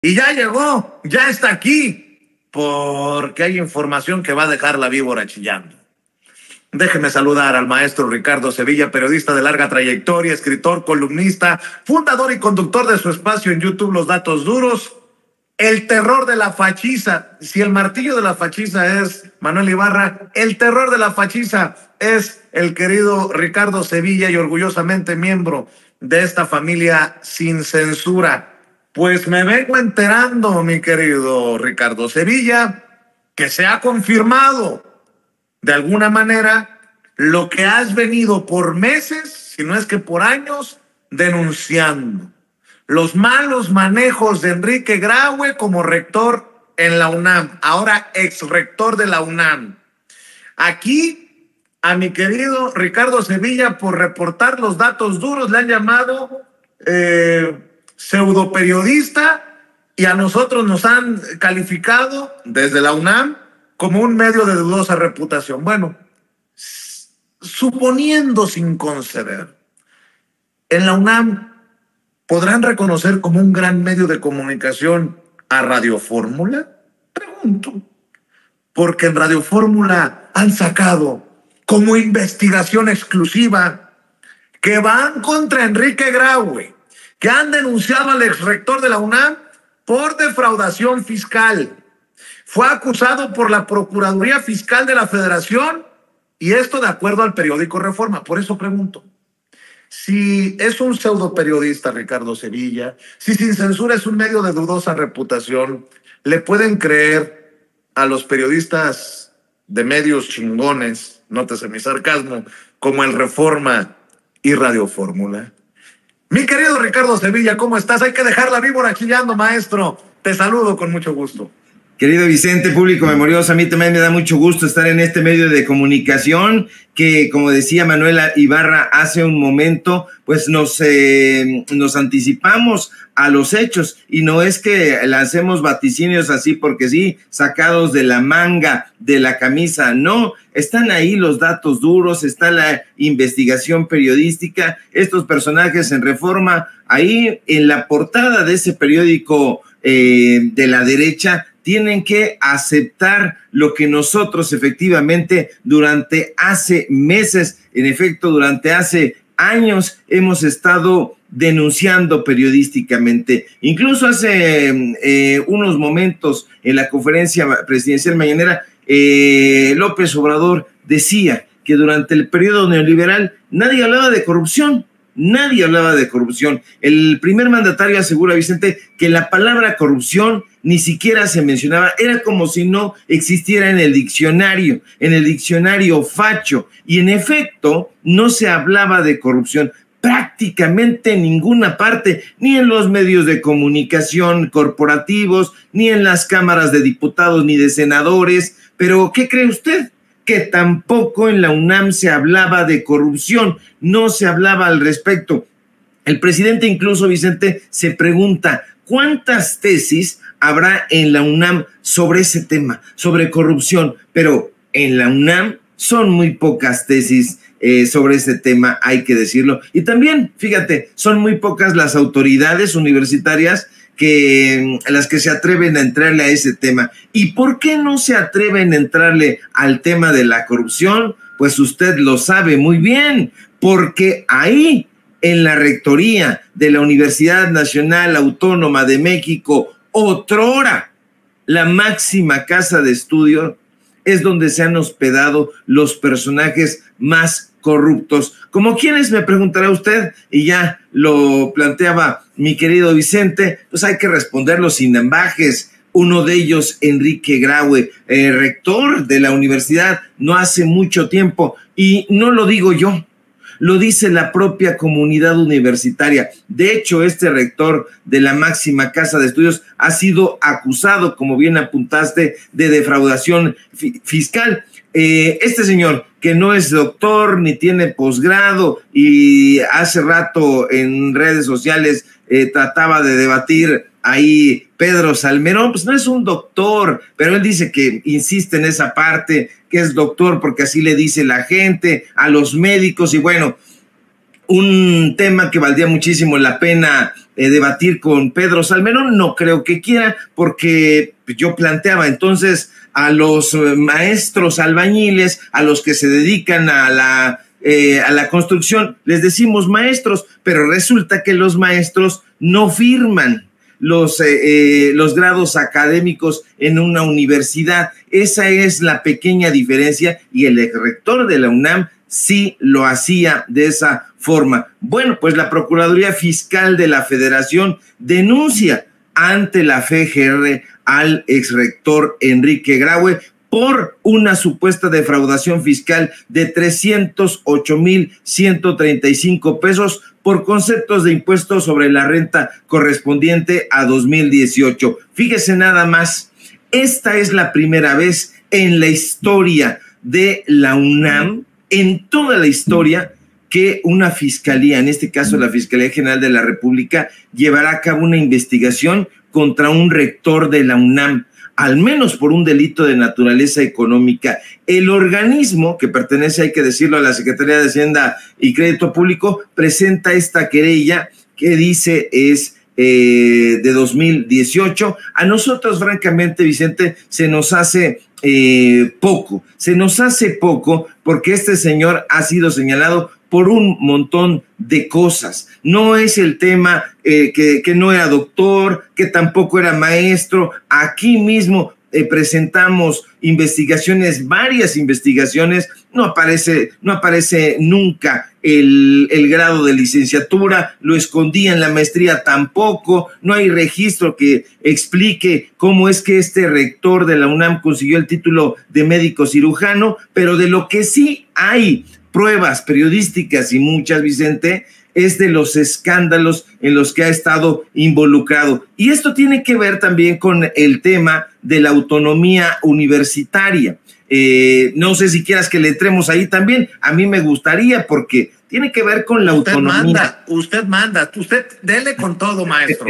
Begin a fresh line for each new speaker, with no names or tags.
Y ya llegó, ya está aquí, porque hay información que va a dejar la víbora chillando. Déjeme saludar al maestro Ricardo Sevilla, periodista de larga trayectoria, escritor, columnista, fundador y conductor de su espacio en YouTube Los Datos Duros, el terror de la fachiza. Si el martillo de la fachiza es Manuel Ibarra, el terror de la fachiza es el querido Ricardo Sevilla y orgullosamente miembro de esta familia sin censura. Pues me vengo enterando, mi querido Ricardo Sevilla, que se ha confirmado de alguna manera lo que has venido por meses, si no es que por años, denunciando. Los malos manejos de Enrique Graue como rector en la UNAM, ahora ex rector de la UNAM. Aquí a mi querido Ricardo Sevilla, por reportar los datos duros, le han llamado pseudo periodista, y a nosotros nos han calificado desde la UNAM como un medio de dudosa reputación. Bueno, suponiendo sin conceder, en la UNAM ¿podrán reconocer como un gran medio de comunicación a Radio Fórmula? Pregunto. Porque en Radio Fórmula han sacado como investigación exclusiva que van contra Enrique Graue, que han denunciado al exrector de la UNAM por defraudación fiscal. Fue acusado por la Procuraduría Fiscal de la Federación, y esto de acuerdo al periódico Reforma. Por eso pregunto, si es un pseudo periodista Ricardo Sevilla, si Sin Censura es un medio de dudosa reputación, ¿le pueden creer a los periodistas de medios chingones, nótese mi sarcasmo, como el Reforma y Radio Fórmula? Mi querido Ricardo Sevilla, ¿cómo estás? Hay que dejar la víbora chillando, maestro. Te saludo con mucho gusto.
Querido Vicente, público memorioso, a mí también me da mucho gusto estar en este medio de comunicación que, como decía Manuela Ibarra hace un momento, pues nos anticipamos a los hechos, y no es que lancemos vaticinios así porque sí, sacados de la manga de la camisa, no, están ahí los datos duros, está la investigación periodística, estos personajes en Reforma, ahí en la portada de ese periódico de la derecha, tienen que aceptar lo que nosotros efectivamente durante hace meses, en efecto durante hace años hemos estado denunciando periodísticamente. Incluso hace unos momentos en la conferencia presidencial mañanera, López Obrador decía que durante el periodo neoliberal nadie hablaba de corrupción. Nadie hablaba de corrupción. El primer mandatario asegura, Vicente, que la palabra corrupción ni siquiera se mencionaba. Era como si no existiera en el diccionario facho. Y en efecto, no se hablaba de corrupción prácticamente en ninguna parte, ni en los medios de comunicación corporativos, ni en las cámaras de diputados, ni de senadores. Pero, ¿qué cree usted? Que tampoco en la UNAM se hablaba de corrupción, no se hablaba al respecto. El presidente incluso, Vicente, se pregunta cuántas tesis habrá en la UNAM sobre ese tema, sobre corrupción, pero en la UNAM son muy pocas tesis sobre ese tema, hay que decirlo. Y también, fíjate, son muy pocas las autoridades universitarias las que se atreven a entrarle a ese tema. ¿Y por qué no se atreven a entrarle al tema de la corrupción? Pues usted lo sabe muy bien, porque ahí, en la rectoría de la Universidad Nacional Autónoma de México, otrora la máxima casa de estudio, es donde se han hospedado los personajes más corruptos. ¿Como quiénes, me preguntará usted? Y ya lo planteaba mi querido Vicente, pues hay que responderlo sin ambajes. Uno de ellos, Enrique Graue, rector de la universidad no hace mucho tiempo, y no lo digo yo, lo dice la propia comunidad universitaria. De hecho, este rector de la máxima casa de estudios ha sido acusado, como bien apuntaste, de defraudación fiscal. Este señor, que no es doctor ni tiene posgrado, y hace rato en redes sociales trataba de debatir ahí Pedro Salmerón, pues no es un doctor, pero él dice que insiste en esa parte, que es doctor porque así le dice la gente, a los médicos. Y bueno, un tema que valdría muchísimo la pena debatir con Pedro Salmerón. No creo que quiera, porque yo planteaba entonces a los maestros albañiles, a los que se dedican a la construcción, les decimos maestros, pero resulta que los maestros no firman los grados académicos en una universidad. Esa es la pequeña diferencia, y el rector de la UNAM sí lo hacía de esa forma. Bueno, pues la Procuraduría Fiscal de la Federación denuncia ante la FGR al exrector Enrique Graue por una supuesta defraudación fiscal de 308,135 pesos por conceptos de impuestos sobre la renta correspondiente a 2018. Fíjese nada más, esta es la primera vez en la historia de la UNAM, en toda la historia, que una fiscalía, en este caso la Fiscalía General de la República, llevará a cabo una investigación contra un rector de la UNAM, al menos por un delito de naturaleza económica. El organismo, que pertenece, hay que decirlo, a la Secretaría de Hacienda y Crédito Público, presenta esta querella que dice es de 2018. A nosotros, francamente, Vicente, se nos hace poco porque este señor ha sido señalado por un montón de cosas. No es el tema que no era doctor, que tampoco era maestro. Aquí mismo presentamos investigaciones, varias investigaciones, no aparece nunca el grado de licenciatura, lo escondía en la maestría tampoco, no hay registro que explique cómo es que este rector de la UNAM consiguió el título de médico cirujano, pero de lo que sí hay pruebas periodísticas, y muchas, Vicente, es de los escándalos en los que ha estado involucrado. Y esto tiene que ver también con el tema de la autonomía universitaria. No sé si quieras que le entremos ahí también. A mí me gustaría, porque tiene que ver con la autonomía.
Usted manda, usted dele con todo, maestro.